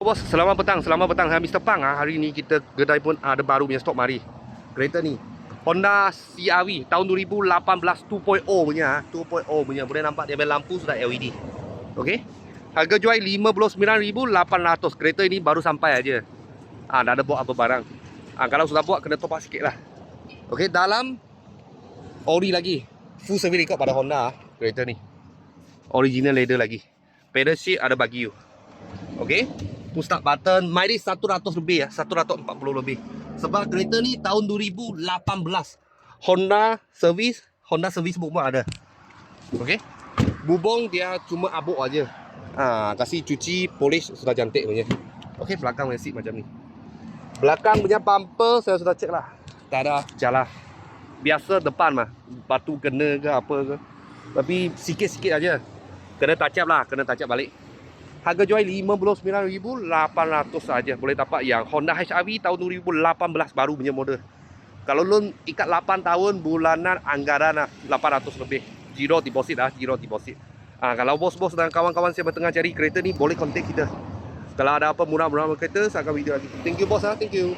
Bos, selamat petang. Mr. Pang, hari ni kita kedai pun ada baru punya stok mari. Kereta ni Honda CR-V tahun 2018 2.0 punya, 2.0 punya. Boleh nampak dia punya lampu sudah LED. Okey. Harga jual 59,800. Kereta ini baru sampai aja. Dah ada bawa apa barang. Kalau sudah buat kena top up sikit lah. Okey, dalam ori lagi. Full service record pada Honda kereta ni. Original leather lagi. Pedal shift ada bagi you. Okey. Push start button, mileage 100 lebih ya, 140 lebih. Sebab kereta ni tahun 2018. Honda service book pun ada. Okey. Bubong dia cuma abuk aja. Kasih cuci, polish sudah cantik punya. Okey, belakang punya seat macam ni. Belakang punya bumper saya sudah cek lah. Tak ada jalan. Biasa depan mah, batu kena ke apa ke. Tapi sikit-sikit aja. Kena touch up lah, kena touch up balik. Harga jual 59,800 saja. Boleh dapat yang Honda HR-V tahun 2018 baru punya model. Kalau loan ikat 8 tahun, bulanan anggaran 800 lebih. Zero deposit zero deposit. Kalau bos-bos dan kawan-kawan saya bertengah cari kereta ni, boleh kontak kita. Kalau ada apa murah-murah kereta, saya akan video lagi. Thank you bos thank you.